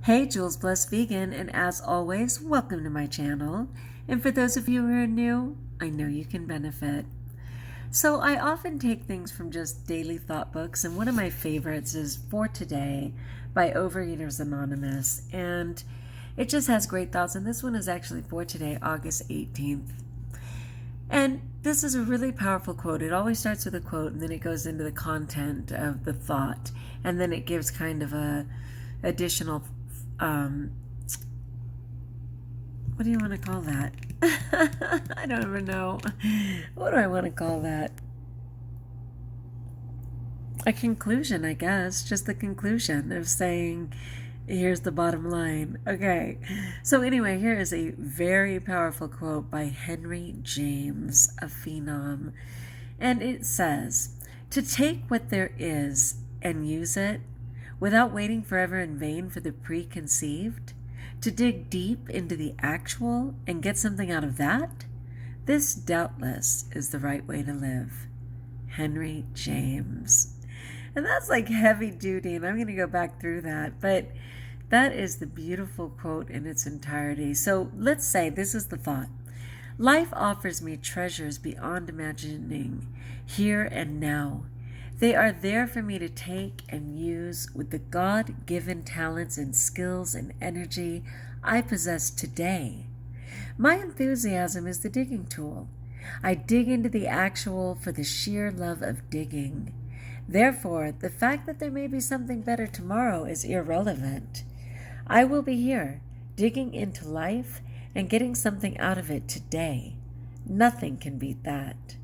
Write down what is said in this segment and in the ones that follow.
Hey, Jules Blessed Vegan, and as always, welcome to my channel. And for those of you who are new, I know you can benefit. So I often take things from just daily thought books, and one of my favorites is For Today by Overeaters Anonymous, and it just has great thoughts, and this one is actually for today, August 18th. And this is a really powerful quote. It always starts with a quote, and then it goes into the content of the thought, and then it gives kind of a additional what do you want to call that? I don't even know. What do I want to call that? A conclusion, I guess. Just the conclusion of saying, here's the bottom line. Okay. So anyway, here is a very powerful quote by Henry James, a phenom. And it says, "To take what there is and use it, without waiting forever in vain for the preconceived, to dig deep into the actual and get something out of that, this doubtless is the right way to live." Henry James. And that's like heavy duty, and I'm going to go back through that, but that is the beautiful quote in its entirety. So let's say this is the thought. Life offers me treasures beyond imagining, here and now. They are there for me to take and use with the God-given talents and skills and energy I possess today. My enthusiasm is the digging tool. I dig into the actual for the sheer love of digging. Therefore, the fact that there may be something better tomorrow is irrelevant. I will be here, digging into life and getting something out of it today. Nothing can beat that.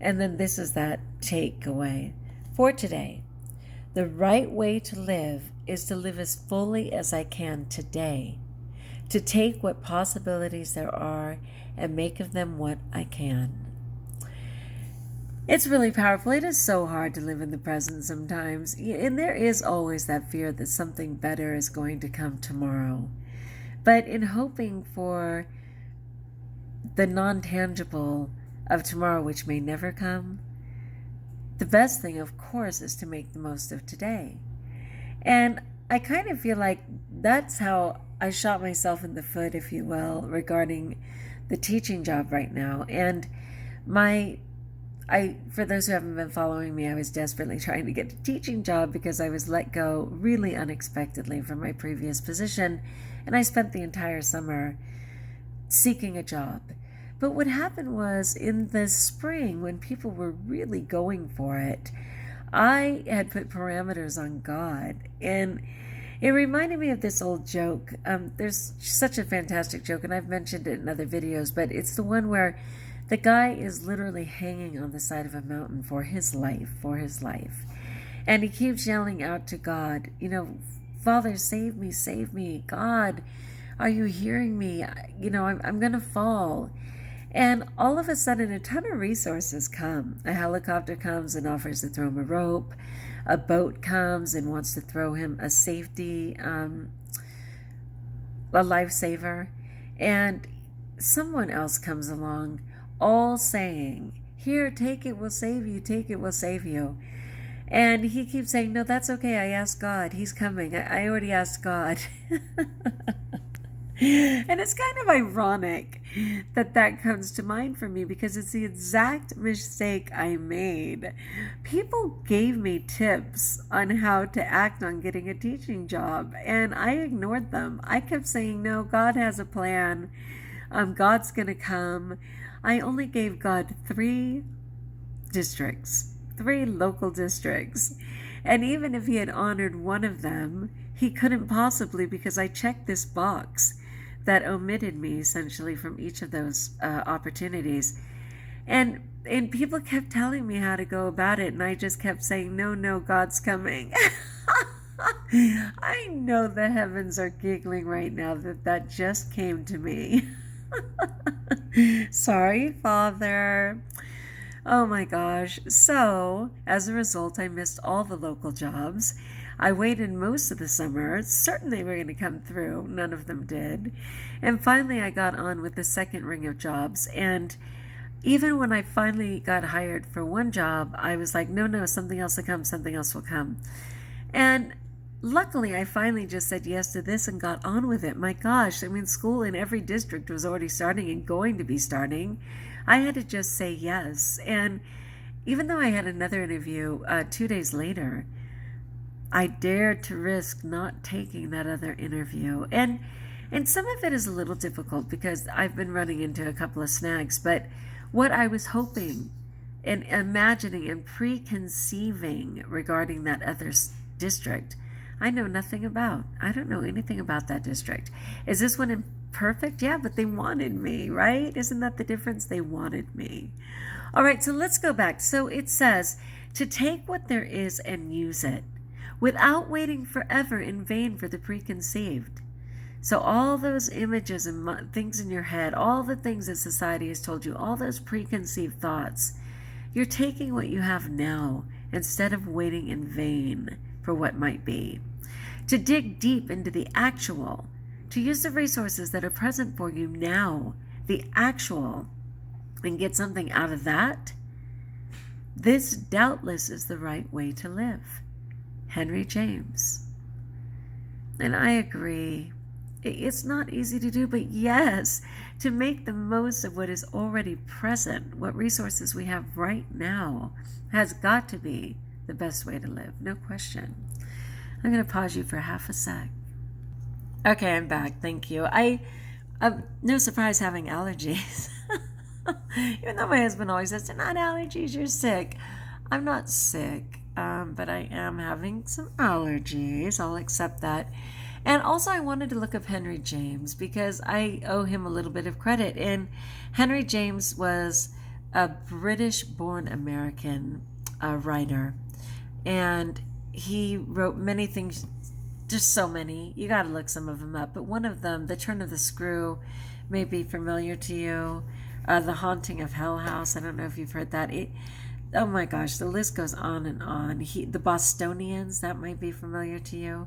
And then this is that takeaway for today. The right way to live is to live as fully as I can today, to take what possibilities there are and make of them what I can. It's really powerful. It is so hard to live in the present sometimes, and there is always that fear that something better is going to come tomorrow. But in hoping for the non-tangible of tomorrow, which may never come, the best thing, of course, is to make the most of today. And I kind of feel like that's how I shot myself in the foot, if you will, regarding the teaching job right now. And for those who haven't been following me, I was desperately trying to get a teaching job because I was let go really unexpectedly from my previous position, and I spent the entire summer seeking a job. But what happened was in the spring, when people were really going for it, I had put parameters on God, and it reminded me of this old joke. There's such a fantastic joke, and I've mentioned it in other videos, but it's the one where the guy is literally hanging on the side of a mountain for his life. And he keeps yelling out to God, Father, save me. God, are you hearing me? I'm going to fall. And all of a sudden, a ton of resources come. A helicopter comes and offers to throw him a rope. A boat comes and wants to throw him a safety, a lifesaver. And someone else comes along, all saying, "Here, take it, we'll save you. Take it, we'll save you." And he keeps saying, "No, that's okay. I asked God. He's coming. I already asked God." And it's kind of ironic that comes to mind for me because it's the exact mistake I made. People gave me tips on how to act on getting a teaching job, and I ignored them. I kept saying, "No, God has a plan. God's going to come." I only gave God 3 local districts. And even if he had honored one of them, he couldn't possibly, because I checked this box that omitted me essentially from each of those opportunities. And people kept telling me how to go about it, and I just kept saying, no, God's coming. I know the heavens are giggling right now that just came to me. Sorry, Father. Oh my gosh. So, as a result, I missed all the local jobs. I waited most of the summer, certain they were going to come through. None of them did. And finally, I got on with the second ring of jobs. And even when I finally got hired for one job, I was like, no, something else will come. And luckily, I finally just said yes to this and got on with it. My gosh, I mean, school in every district was already starting and going to be starting. I had to just say yes. And even though I had another interview 2 days later, I dared to risk not taking that other interview. And some of it is a little difficult because I've been running into a couple of snags. But what I was hoping and imagining and preconceiving regarding that other district, I know nothing about. I don't know anything about that district. Is this one imperfect? Yeah, but they wanted me, right? Isn't that the difference? They wanted me. All right, so let's go back. So it says to take what there is and use it without waiting forever in vain for the preconceived. So all those images and things in your head, all the things that society has told you, all those preconceived thoughts, you're taking what you have now instead of waiting in vain for what might be. To dig deep into the actual, to use the resources that are present for you now, the actual, and get something out of that, this doubtless is the right way to live. Henry James. And I agree. It's not easy to do, but yes, to make the most of what is already present, what resources we have right now, has got to be the best way to live. No question. I'm going to pause you for half a sec. Okay, I'm back. Thank you. No surprise having allergies. Even though my husband always says, they're not allergies, you're sick. I'm not sick, but I am having some allergies. I'll accept that. And also I wanted to look up Henry James because I owe him a little bit of credit. And Henry James was a British-born American writer. And he wrote many things, just so many. You got to look some of them up. But one of them, The Turn of the Screw, may be familiar to you. The Haunting of Hell House. I don't know if you've heard that. Oh my gosh, the list goes on and on. The Bostonians, that might be familiar to you.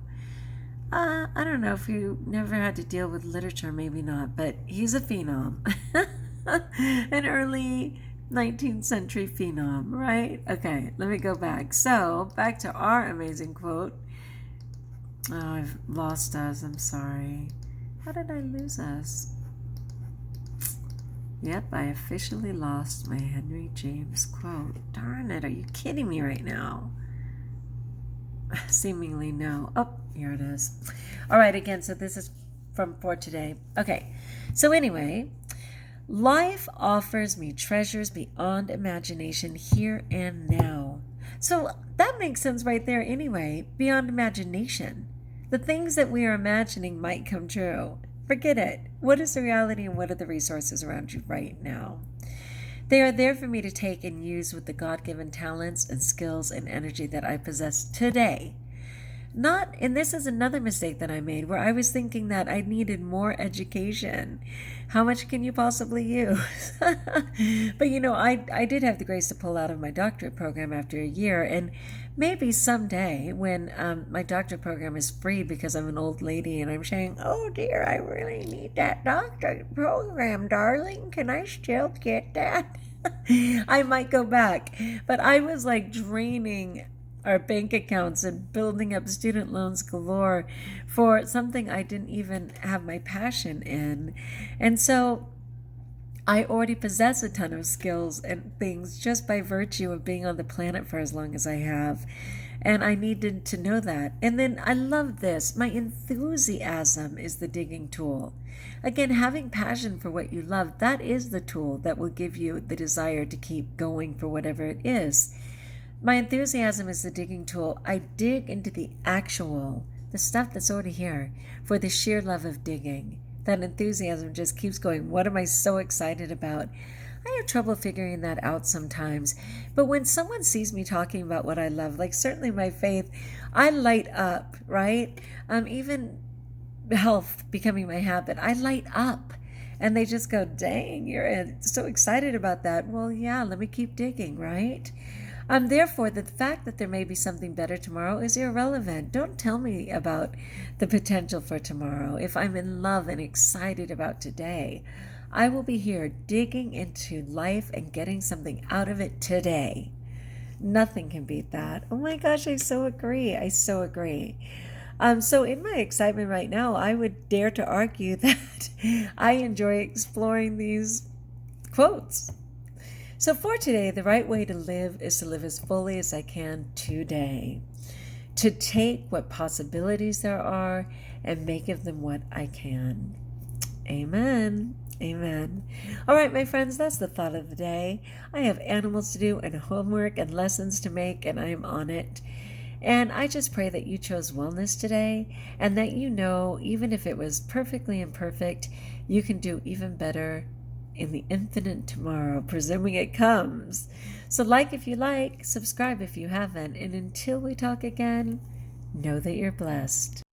I don't know if you never had to deal with literature, maybe not, but he's a phenom. An early 19th century phenom, right? Okay, let me go back. So, back to our amazing quote. Oh, I've lost us. I'm sorry. How did I lose us? Yep, I officially lost my Henry James quote. Darn it, are you kidding me right now? Seemingly no. Oh, here it is. All right, again, so this is for today. Okay, so anyway, life offers me treasures beyond imagination here and now. So that makes sense right there anyway, beyond imagination. The things that we are imagining might come true. Forget it. What is the reality and what are the resources around you right now? They are there for me to take and use with the God-given talents and skills and energy that I possess today. And this is another mistake that I made where I was thinking that I needed more education. How much can you possibly use? But I did have the grace to pull out of my doctorate program after a year, and maybe someday when my doctorate program is free because I'm an old lady and I'm saying, oh dear, I really need that doctorate program, darling. Can I still get that? I might go back. But I was like draining our bank accounts and building up student loans galore for something I didn't even have my passion in. And so I already possess a ton of skills and things just by virtue of being on the planet for as long as I have. And I needed to know that. And then I love this. My enthusiasm is the digging tool. Again, having passion for what you love, that is the tool that will give you the desire to keep going for whatever it is. My enthusiasm is the digging tool. I dig into the stuff that's already here, for the sheer love of digging. That enthusiasm just keeps going. What am I so excited about? I have trouble figuring that out sometimes. But when someone sees me talking about what I love, like certainly my faith, I light up, right? Even health becoming my habit, I light up. And they just go, dang, you're so excited about that. Well, yeah, let me keep digging, right? Therefore, the fact that there may be something better tomorrow is irrelevant. Don't tell me about the potential for tomorrow. If I'm in love and excited about today, I will be here digging into life and getting something out of it today. Nothing can beat that. Oh my gosh, I so agree. So in my excitement right now, I would dare to argue that I enjoy exploring these quotes. So for today, the right way to live is to live as fully as I can today, to take what possibilities there are and make of them what I can. Amen. Amen. All right, my friends, that's the thought of the day. I have animals to do and homework and lessons to make, and I am on it. And I just pray that you chose wellness today and that you know, even if it was perfectly imperfect, you can do even better in the infinite tomorrow, presuming it comes. So like if you like, subscribe if you haven't, and until we talk again, know that you're blessed.